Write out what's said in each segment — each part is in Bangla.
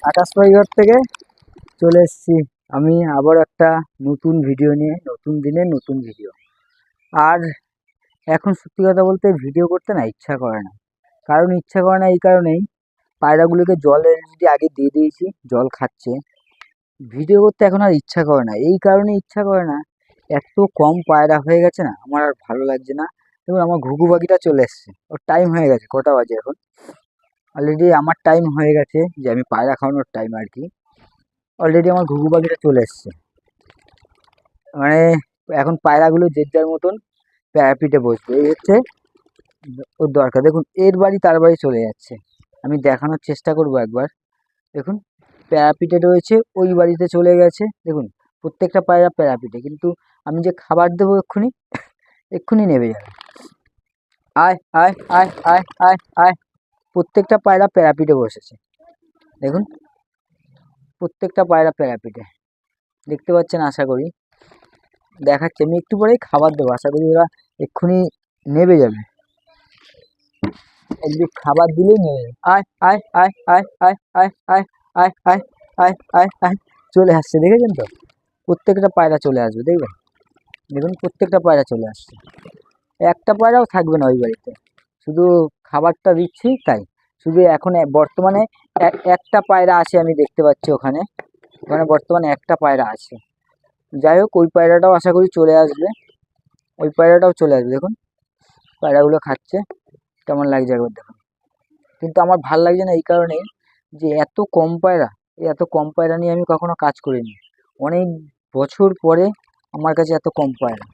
আকাশ পাইঘর থেকে চলে এসেছি আমি আবার একটা নতুন ভিডিও নিয়ে, নতুন দিনে নতুন ভিডিও। আর এখন সত্যি কথা বলতে ভিডিও করতে না ইচ্ছা করে না। কারণ ইচ্ছা করে না এই কারণেই, পায়রাগুলোকে জলের যদি আগে দিয়ে দিয়েছি, জল খাচ্ছে, ভিডিও করতে এখন আর ইচ্ছা করে না। এই কারণে ইচ্ছা করে না, এত কম পায়রা হয়ে গেছে না, আমার আর ভালো লাগছে না। দেখুন আমার ঘুঘু পাখিটা চলে এসছে, ওর টাইম হয়ে গেছে। কটা বাজে এখন? অলরেডি আমার টাইম হয়ে গেছে, যে আমি পায়রা খাওয়ানোর টাইম আর কি। অলরেডি আমার ঘুঘু পাখিটা চলে এসছে। মানে এখন পায়রাগুলো যে যার মতন প্যারাপিটে বসবে, এই হচ্ছে ওর দরকার। দেখুন এর বাড়ি তার বাড়ি চলে যাচ্ছে, আমি দেখানোর চেষ্টা করব একবার। দেখুন প্যারাপিটে রয়েছে, ওই বাড়িতে চলে গেছে। দেখুন প্রত্যেকটা পায়রা প্যারাপিটে, কিন্তু আমি যে খাবার দেবো এক্ষুনি এক্ষুনি নেবে যাবে। আয় আয় আয় আয় আয় আয়, প্রত্যেকটা পায়রা প্যারাপিটে বসেছে। দেখুন প্রত্যেকটা পায়রা প্যারাপিটে, দেখতে পাচ্ছেন আশা করি। দেখাচ্ছি, আমি একটু পরেই খাবার দেবো, আশা করি ওরা এক্ষুনি নেবে যাবে। একটু খাবার দিলেই নেবে যাবে। আয় আয় আয় আয় আয় আয় আয় আয় আয় আয় আয় আয়, চলে আসছে, দেখেছেন তো? প্রত্যেকটা পায়রা চলে আসবে, দেখবেন। দেখুন প্রত্যেকটা পায়রা চলে আসছে, একটা পায়রাও থাকবে না ওই বাড়িতে। শুধু খাবারটা দিচ্ছি তাই। শুধু এখন বর্তমানে একটা পায়রা আছে, আমি দেখতে পাচ্ছি ওখানে। ওখানে বর্তমানে একটা পায়রা আছে। যাই হোক, ওই পায়রাটাও আশা করি চলে আসবে। ওই পায়রাটাও চলে আসবে। দেখুন পায়রাগুলো খাচ্ছে, কেমন লাগছে একবার দেখুন। কিন্তু আমার ভাল লাগছে না এই কারণেই, যে এত কম পায়রা, এই এত কম পায়রা নিয়ে আমি কখনো কাজ করিনি। অনেক বছর পরে আমার কাছে এত কম পায়রা,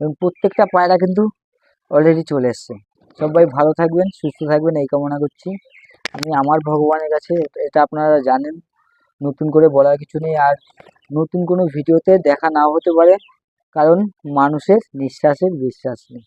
এবং প্রত্যেকটা পায়রা কিন্তু অলরেডি চলে এসছে। সবাই ভালো থাকবেন, সুস্থ থাকবেন, এই কামনা করছি আমি আমার ভগবানের কাছে। এটা আপনারা জানেন, নতুন করে বলার কিছু নেই। আর নতুন কোনো ভিডিওতে দেখা নাও হতে পারে, কারণ মানুষের নিঃশ্বাসের বিশ্বাস নেই।